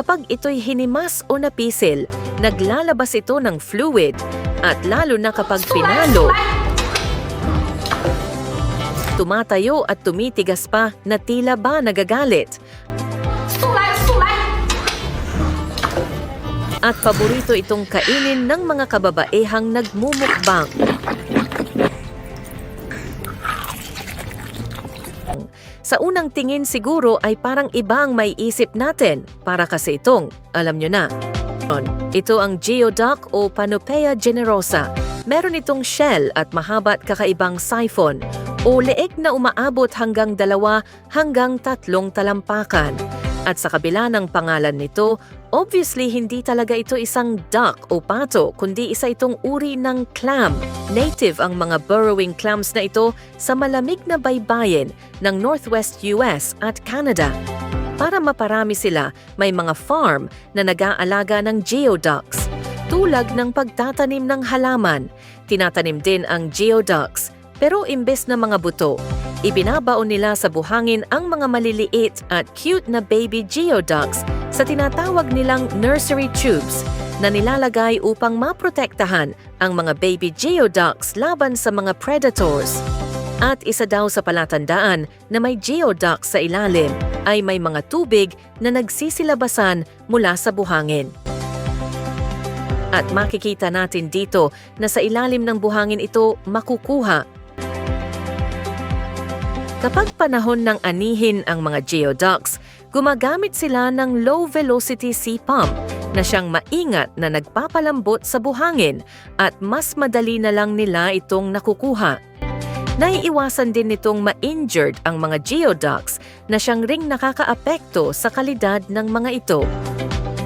Kapag ito'y hinimas o napisil, naglalabas ito ng fluid at lalo na kapag pinalo, tumatayo at tumitigas pa na tila ba nagagalit. At paborito itong kainin ng mga kababaehang nagmumukbang. Sa unang tingin siguro ay parang ibang may isip natin para kasi itong, alam nyo na. Ito ang geoduck o Panopea generosa. Meron itong shell at mahaba at kakaibang siphon o leeg na umaabot hanggang 2 hanggang 3 talampakan. At sa kabila ng pangalan nito, obviously hindi talaga ito isang duck o pato kundi isa itong uri ng clam. Native ang mga burrowing clams na ito sa malamig na baybayin ng Northwest US at Canada. Para maparami sila, may mga farm na nag-aalaga ng geoducks. Tulad ng pagtatanim ng halaman, tinatanim din ang geoducks. Pero imbes na mga buto, ibinabaon nila sa buhangin ang mga maliliit at cute na baby geoducks sa tinatawag nilang nursery tubes na nilalagay upang maprotektahan ang mga baby geoducks laban sa mga predators. At isa daw sa palatandaan na may geoducks sa ilalim ay may mga tubig na nagsisilabasan mula sa buhangin. At makikita natin dito na sa ilalim ng buhangin ito makukuha. Kapag panahon ng anihin ang mga geoducks, gumagamit sila ng low-velocity sea pump na siyang maingat na nagpapalambot sa buhangin at mas madali na lang nila itong nakukuha. Naiiwasan din nitong ma-injured ang mga geoducks na siyang ring nakakaapekto sa kalidad ng mga ito.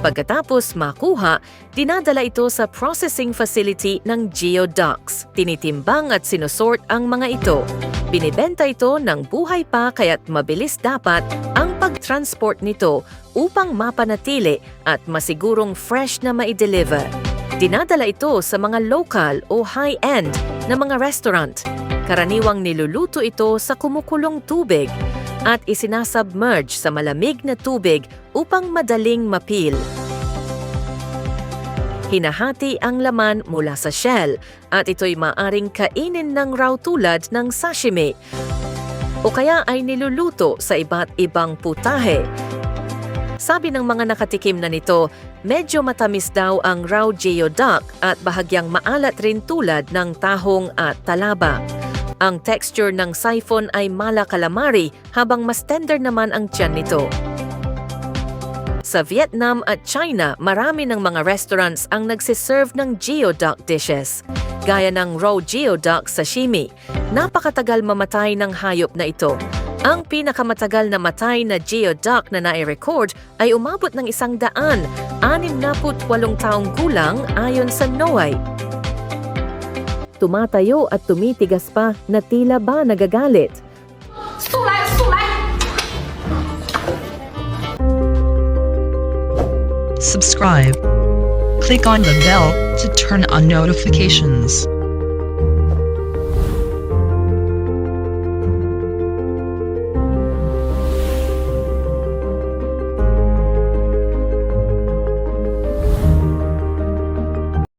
Pagkatapos makuha, dinadala ito sa processing facility ng geoducks. Tinitimbang at sinusort ang mga ito. Binibenta ito ng buhay pa kaya't mabilis dapat ang pag-transport nito upang mapanatili at masigurong fresh na mai-deliver. Dinadala ito sa mga local o high-end na mga restaurant. Karaniwang niluluto ito sa kumukulong tubig at isinasubmerge sa malamig na tubig upang madaling mapil. Hinahati ang laman mula sa shell at ito'y maaring kainin ng raw tulad ng sashimi o kaya ay niluluto sa iba't ibang putahe. Sabi ng mga nakatikim na nito, medyo matamis daw ang raw geoduck at bahagyang maalat rin tulad ng tahong at talaba. Ang texture ng siphon ay mala calamari habang mas tender naman ang tiyan nito. Sa Vietnam at China, marami ng mga restaurants ang nagsiserve ng geoduck dishes, gaya ng raw geoduck sashimi. Napakatagal mamatay ng hayop na ito. Ang pinakamatagal na matay na geoduck na nai-record ay umabot ng 168 taong gulang ayon sa NOAA. Tumatayo at tumitigas pa na tila ba nagagalit. Subscribe. Click on the bell to turn on notifications.